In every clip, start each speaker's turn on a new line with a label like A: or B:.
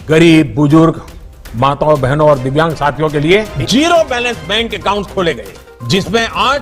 A: गरीब, बुजुर्ग, माताओं, बहनों और दिव्यांग साथियों के लिए जीरो बैलेंस बैंक अकाउंट खोले गए, जिसमें आज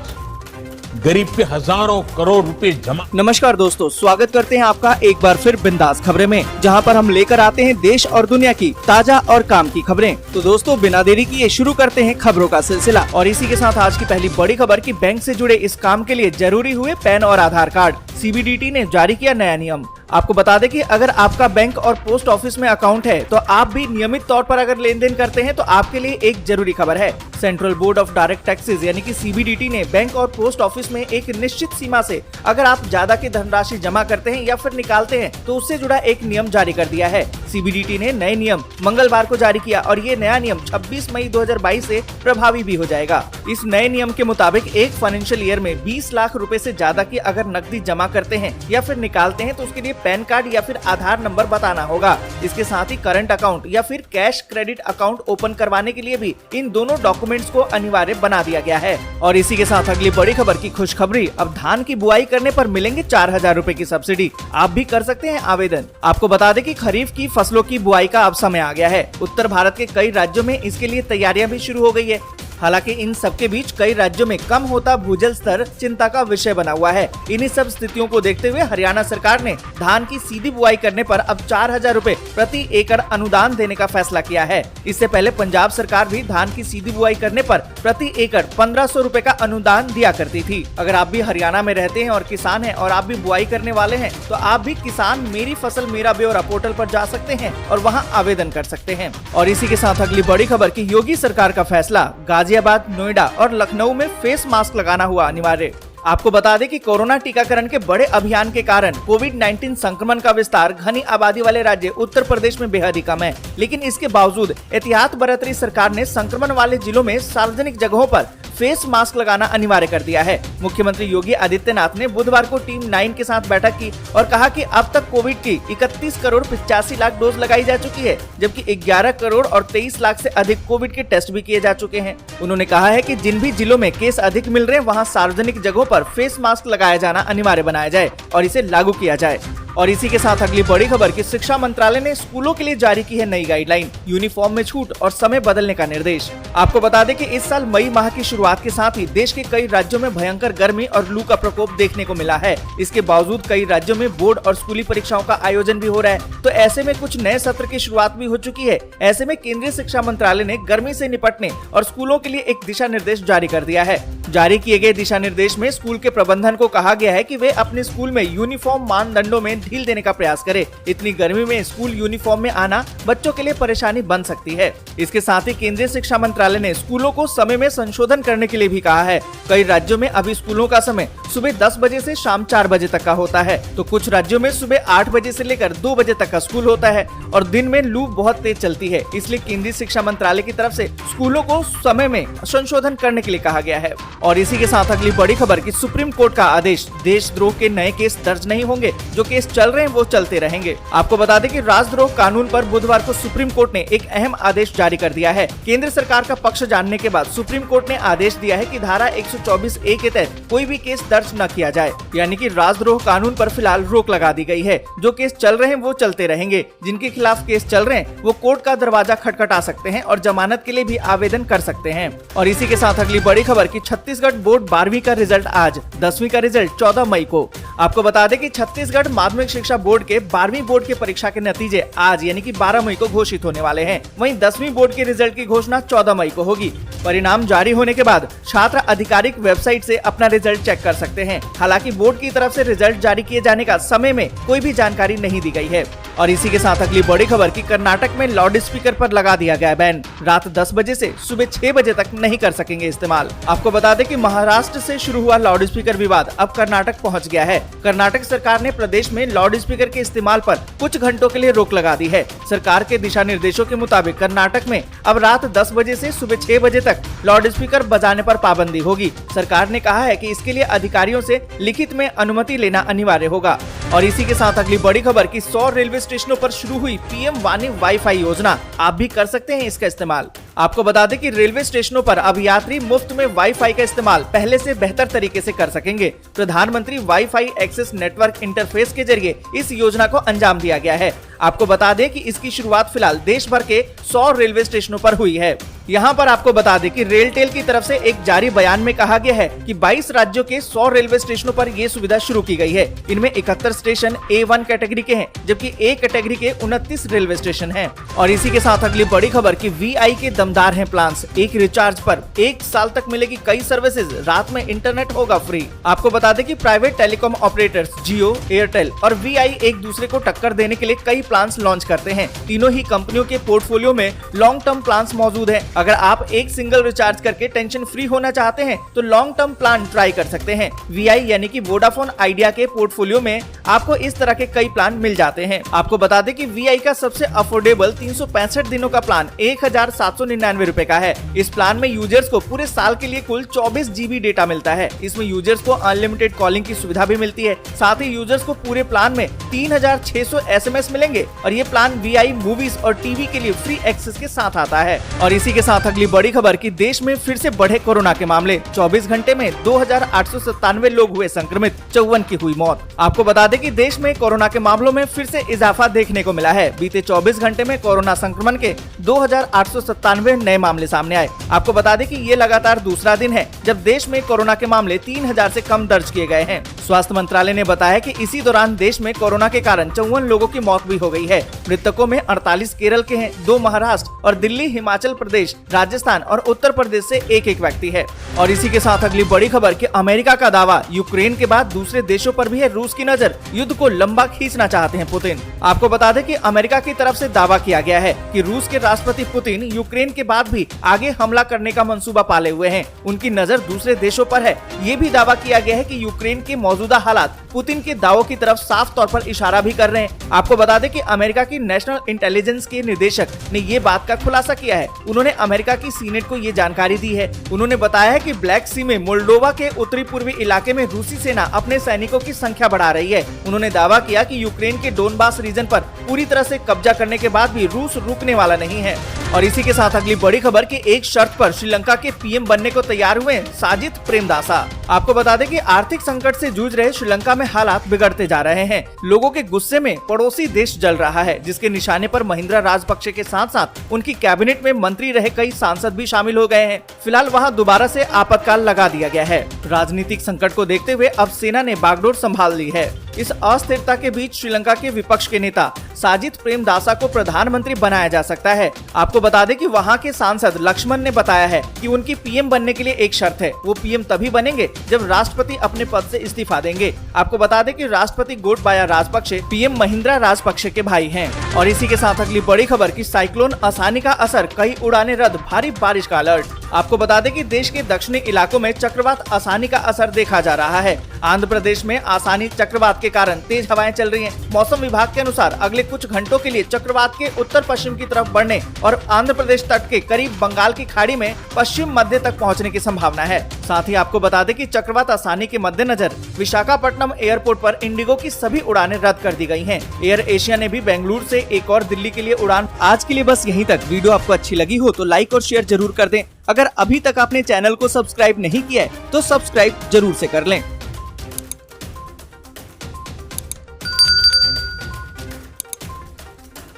A: गरीब के हजारों करोड़ रुपए जमा।
B: नमस्कार दोस्तों, स्वागत करते हैं आपका एक बार फिर बिंदास खबरें में, जहां पर हम लेकर आते हैं देश और दुनिया की ताजा और काम की खबरें। तो दोस्तों, बिना देरी किए शुरू करते हैं खबरों का सिलसिला। और इसी के साथ आज की पहली बड़ी खबर कि बैंक से जुड़े इस काम के लिए जरूरी हुए पैन और आधार कार्ड। सीबीडीटी ने जारी किया नया नियम। आपको बता दें कि अगर आपका बैंक और पोस्ट ऑफिस में अकाउंट है तो आप भी नियमित तौर पर अगर लेन देन करते हैं तो आपके लिए एक जरूरी खबर है। Central board of direct taxes यानी कि सीबीडीटी ने बैंक और पोस्ट ऑफिस में एक निश्चित सीमा से अगर आप ज्यादा की धनराशि जमा करते हैं या फिर निकालते हैं तो उससे जुड़ा एक नियम जारी कर दिया है। सीबीडीटी ने नए नियम मंगलवार को जारी किया और ये नया नियम 26 मई 2022 से प्रभावी भी हो जाएगा। इस नए नियम के मुताबिक एक फाइनेंशियल ईयर में 20 लाख रुपए से ज्यादा की अगर नकदी जमा करते हैं या फिर निकालते हैं तो उसके लिए पैन कार्ड या फिर आधार नंबर बताना होगा। इसके साथ ही करंट अकाउंट या फिर कैश क्रेडिट अकाउंट ओपन करवाने के लिए भी इन दोनों डॉक्यूमेंट्स को अनिवार्य बना दिया गया है। और इसी के साथ अगली बड़ी खबर की खुशखबरी, अब धान की बुआई करने पर मिलेंगे 4000 रुपए की सब्सिडी। आप भी कर सकते हैं आवेदन। आपको बता दें कि खरीफ की फसलों की बुआई का अब समय आ गया है। उत्तर भारत के कई राज्यों में इसके लिए तैयारियां भी शुरू हो गई है। हालांकि इन सबके बीच कई राज्यों में कम होता भूजल स्तर चिंता का विषय बना हुआ है। इन्हीं सब स्थितियों को देखते हुए हरियाणा सरकार ने धान की सीधी बुआई करने पर अब 4000 रुपए प्रति एकड़ अनुदान देने का फैसला किया है। इससे पहले पंजाब सरकार भी धान की सीधी बुआई करने पर प्रति एकड़ 1500 रुपए का अनुदान दिया करती थी। अगर आप भी हरियाणा में रहते हैं और किसान हैं और आप भी बुआई करने वाले हैं तो आप भी किसान मेरी फसल मेरा ब्यौरा पोर्टल पर जा सकते हैं और वहाँ आवेदन कर सकते हैं। और इसी के साथ अगली बड़ी खबर की योगी सरकार का फैसला, गाजियाबाद, नोएडा और लखनऊ में फेस मास्क लगाना हुआ अनिवार्य। आपको बता दें कि कोरोना टीकाकरण के बड़े अभियान के कारण कोविड-19 संक्रमण का विस्तार घनी आबादी वाले राज्य उत्तर प्रदेश में बेहद ही कम है। लेकिन इसके बावजूद एहतियात बरत रही सरकार ने संक्रमण वाले जिलों में सार्वजनिक जगहों पर फेस मास्क लगाना अनिवार्य कर दिया है। मुख्यमंत्री योगी आदित्यनाथ ने बुधवार को टीम 9 के साथ बैठक की और कहा कि अब तक कोविड की 31 करोड़ 85 लाख डोज लगाई जा चुकी है, जबकि 11 करोड़ और 23 लाख से अधिक कोविड के टेस्ट भी किए जा चुके हैं। उन्होंने कहा है कि जिन भी जिलों में केस अधिक मिल रहे हैं वहाँ सार्वजनिक जगहों पर फेस मास्क लगाया जाना अनिवार्य बनाया जाए और इसे लागू किया जाए। और इसी के साथ अगली बड़ी खबर की शिक्षा मंत्रालय ने स्कूलों के लिए जारी की है नई गाइडलाइन, यूनिफॉर्म में छूट और समय बदलने का निर्देश। आपको बता दें कि इस साल मई माह की शुरुआत के साथ ही देश के कई राज्यों में भयंकर गर्मी और लू का प्रकोप देखने को मिला है। इसके बावजूद कई राज्यों में बोर्ड और स्कूली परीक्षाओं का आयोजन भी हो रहा है। तो ऐसे में कुछ नए सत्र की शुरुआत भी हो चुकी है। ऐसे में केंद्रीय शिक्षा मंत्रालय ने गर्मी से निपटने और स्कूलों के लिए एक दिशा निर्देश जारी कर दिया है। जारी किए गए दिशा निर्देश में स्कूल के प्रबंधन को कहा गया है कि वे अपने स्कूल में यूनिफॉर्म मानदंडों में ढील देने का प्रयास करें। इतनी गर्मी में स्कूल यूनिफॉर्म में आना बच्चों के लिए परेशानी बन सकती है। इसके साथ ही केंद्रीय शिक्षा मंत्रालय ने स्कूलों को समय में संशोधन करने के लिए भी कहा है। कई राज्यों में अभी स्कूलों का समय सुबह 10 बजे से शाम 4 बजे तक का होता है, तो कुछ राज्यों में सुबह 8 बजे से लेकर 2 बजे तक का स्कूल होता है और दिन में लू बहुत तेज चलती है। इसलिए केंद्रीय शिक्षा मंत्रालय की तरफ से स्कूलों को समय में संशोधन करने के लिए कहा गया है। और इसी के साथ अगली बड़ी खबर की सुप्रीम कोर्ट का आदेश, देशद्रोह के नए केस दर्ज नहीं होंगे, जो केस चल रहे हैं वो चलते रहेंगे। आपको बता दें कि राजद्रोह कानून पर बुधवार को सुप्रीम कोर्ट ने एक अहम आदेश जारी कर दिया है। केंद्र सरकार का पक्ष जानने के बाद सुप्रीम कोर्ट ने आदेश दिया है कि धारा 124A के तहत कोई भी केस दर्ज न किया जाए, यानी कि राजद्रोह कानून पर फिलहाल रोक लगा दी गई है। जो केस चल रहे हैं वो चलते रहेंगे। जिनके खिलाफ केस चल रहे हैं वो कोर्ट का दरवाजा खटखटा सकते हैं और जमानत के लिए भी आवेदन कर सकते हैं। और इसी के साथ अगली बड़ी खबर की छत्तीसगढ़ बोर्ड 12वीं का रिजल्ट आज, 10वीं का रिजल्ट 14 मई को। आपको बता दें कि छत्तीसगढ़ माध्यमिक शिक्षा बोर्ड के 12वीं बोर्ड के परीक्षा के नतीजे आज यानी कि 12 मई को घोषित होने वाले हैं। वहीं 10वीं बोर्ड के रिजल्ट की घोषणा 14 मई को होगी। परिणाम जारी होने के बाद छात्र आधिकारिक वेबसाइट से अपना रिजल्ट चेक कर सकते हैं। हालांकि बोर्ड की तरफ से रिजल्ट जारी किए जाने का समय में कोई भी जानकारी नहीं दी गई है। और इसी के साथ अगली बड़ी खबर की कर्नाटक में लाउड स्पीकर पर लगा दिया गया बैन, रात 10 बजे से सुबह 6 बजे तक नहीं कर सकेंगे इस्तेमाल। आपको बता दें कि महाराष्ट्र से शुरू हुआ लाउड स्पीकर विवाद अब कर्नाटक पहुंच गया है। कर्नाटक सरकार ने प्रदेश में लाउड स्पीकर के इस्तेमाल पर कुछ घंटों के लिए रोक लगा दी है। सरकार के दिशा निर्देशों के मुताबिक कर्नाटक में अब रात 10 बजे से सुबह 6 बजे तक लाउड स्पीकर बजाने पर पाबंदी होगी। सरकार ने कहा है कि इसके लिए अधिकारियों से लिखित में अनुमति लेना अनिवार्य होगा। और इसी के साथ अगली बड़ी खबर की 100 रेलवे स्टेशनों पर शुरू हुई पीएम वाणी वाईफाई योजना, आप भी कर सकते हैं इसका इस्तेमाल। आपको बता दें कि रेलवे स्टेशनों पर अब यात्री मुफ्त में वाईफाई का इस्तेमाल पहले से बेहतर तरीके से कर सकेंगे। प्रधानमंत्री वाईफाई एक्सेस नेटवर्क इंटरफेस के जरिए इस योजना को अंजाम दिया गया है। आपको बता दें कि इसकी शुरुआत फिलहाल देश भर के 100 रेलवे स्टेशनों पर हुई है। यहाँ पर आपको बता दें कि रेलटेल की तरफ से एक जारी बयान में कहा गया है कि 22 राज्यों के 100 रेलवे स्टेशनों पर ये सुविधा शुरू की गई है। इनमें 71 स्टेशन A1 कैटेगरी के हैं, जबकि A कैटेगरी के 29 रेलवे स्टेशन हैं। और इसी के साथ अगली बड़ी खबर कि VI के दमदार हैं प्लान्स। एक रिचार्ज पर 1 साल तक मिलेगी कई सर्विसेज, रात में इंटरनेट होगा फ्री। आपको बता दें कि प्राइवेट टेलीकॉम ऑपरेटर्स जियो, एयरटेल और VI एक दूसरे को टक्कर देने के लिए कई प्लान्स लॉन्च करते हैं। तीनों ही कंपनियों के पोर्टफोलियो में लॉन्ग टर्म प्लान्स मौजूद हैं। अगर आप एक सिंगल रिचार्ज करके टेंशन फ्री होना चाहते हैं तो लॉन्ग टर्म प्लान ट्राई कर सकते हैं। VI यानी कि वोडाफोन आइडिया के पोर्टफोलियो में आपको इस तरह के कई प्लान मिल जाते हैं। आपको बता दें कि VI का सबसे अफोर्डेबल 365 दिनों का प्लान 1799 रुपए का है। इस प्लान में यूजर्स को पूरे साल के लिए कुल 24 GB डेटा मिलता है। इसमें यूजर्स को अनलिमिटेड कॉलिंग की सुविधा भी मिलती है। साथ ही यूजर्स को पूरे प्लान में 3600 SMS मिलेंगे और ये प्लान VI मूवीज और टीवी के लिए फ्री एक्सेस के साथ आता है। और इसी के साथ अगली बड़ी खबर कि देश में फिर से बढ़े कोरोना के मामले। 24 घंटे में 2897 लोग हुए संक्रमित, 54 की हुई मौत। आपको बता दें कि देश में कोरोना के मामलों में फिर से इजाफा देखने को मिला है। बीते 24 घंटे में कोरोना संक्रमण के 2897 नए मामले सामने आए। आपको बता दें कि ये लगातार दूसरा दिन है जब देश में कोरोना के मामले 3000 से कम दर्ज किए गए हैं। स्वास्थ्य मंत्रालय ने बताया कि इसी दौरान देश में कोरोना के कारण 54 लोगों की मौत भी हो गई है। मृतकों में 48 केरल के हैं, 2 महाराष्ट्र और दिल्ली, हिमाचल प्रदेश, राजस्थान और उत्तर प्रदेश से एक एक व्यक्ति है। और इसी के साथ अगली बड़ी खबर कि अमेरिका का दावा, यूक्रेन के बाद दूसरे देशों पर भी है रूस की नजर, युद्ध को लंबा खींचना चाहते हैं पुतिन। आपको बता दें कि अमेरिका की तरफ से दावा किया गया है कि रूस के राष्ट्रपति पुतिन यूक्रेन के बाद भी आगे हमला करने का मंसूबा पाले हुए हैं। उनकी नजर दूसरे देशों पर है। ये भी दावा किया गया है कि यूक्रेन के मौजूदा हालात पुतिन के दावों की तरफ साफ तौर पर इशारा भी कर रहे हैं। आपको बता दें कि अमेरिका की नेशनल इंटेलिजेंस के निदेशक ने ये बात का खुलासा किया है। उन्होंने अमेरिका की सीनेट को ये जानकारी दी है। उन्होंने बताया है कि ब्लैक सी में मोल्डोवा के उत्तरी पूर्वी इलाके में रूसी सेना अपने सैनिकों की संख्या बढ़ा रही है। उन्होंने दावा किया कि यूक्रेन के डोनबास रीजन पर पूरी तरह से कब्जा करने के बाद भी रूस रुकने वाला नहीं है। और इसी के साथ अगली बड़ी खबर कि एक शर्त पर श्रीलंका के PM बनने को तैयार हुए साजिद प्रेमदासा। आपको बता दें कि आर्थिक संकट से जूझ रहे श्रीलंका में हालात बिगड़ते जा रहे हैं। लोगों के गुस्से में पड़ोसी देश जल रहा है, जिसके निशाने पर महिंद्रा राजपक्षे के साथ साथ उनकी कैबिनेट में मंत्री रहे कई सांसद भी शामिल हो गए हैं। फिलहाल वहां दोबारा से आपातकाल लगा दिया गया है। राजनीतिक संकट को देखते हुए अब सेना ने बागडोर संभाल ली है। इस अस्थिरता के बीच श्रीलंका के विपक्ष के नेता साजिद प्रेमदासा को प्रधानमंत्री बनाया जा सकता है। आपको बता दें कि वहां के सांसद लक्ष्मण ने बताया है कि उनकी PM बनने के लिए एक शर्त है। वो PM तभी बनेंगे जब राष्ट्रपति अपने पद से इस्तीफा देंगे। आपको बता दें कि राष्ट्रपति गोटबाया राजपक्षे PM महिंद्रा राजपक्षे के भाई हैं। और इसी के साथ अगली बड़ी खबर कि साइक्लोन आसानी का असर, कई उड़ानें रद्द, भारी बारिश का अलर्ट। आपको बता दें कि देश के दक्षिणी इलाकों में चक्रवात आसानी का असर देखा जा रहा है। आंध्र प्रदेश में आसानी चक्रवात के कारण तेज हवाएं चल रही हैं। मौसम विभाग के अनुसार अगले कुछ घंटों के लिए चक्रवात के उत्तर पश्चिम की तरफ बढ़ने और आंध्र प्रदेश तट के करीब बंगाल की खाड़ी में पश्चिम मध्य तक पहुंचने की संभावना है। साथ ही आपको बता दें कि चक्रवात आसानी के मद्देनजर विशाखापट्टनम एयरपोर्ट पर इंडिगो की सभी उड़ानें रद्द कर दी गई हैं। एयर एशिया ने भी बेंगलुरु से एक और दिल्ली के लिए उड़ान। आज के लिए बस यहीं तक। वीडियो आपको अच्छी लगी हो तो लाइक और शेयर जरूर कर दें। अगर अभी तक आपने चैनल को सब्सक्राइब नहीं किया है तो सब्सक्राइब जरूर से कर लें।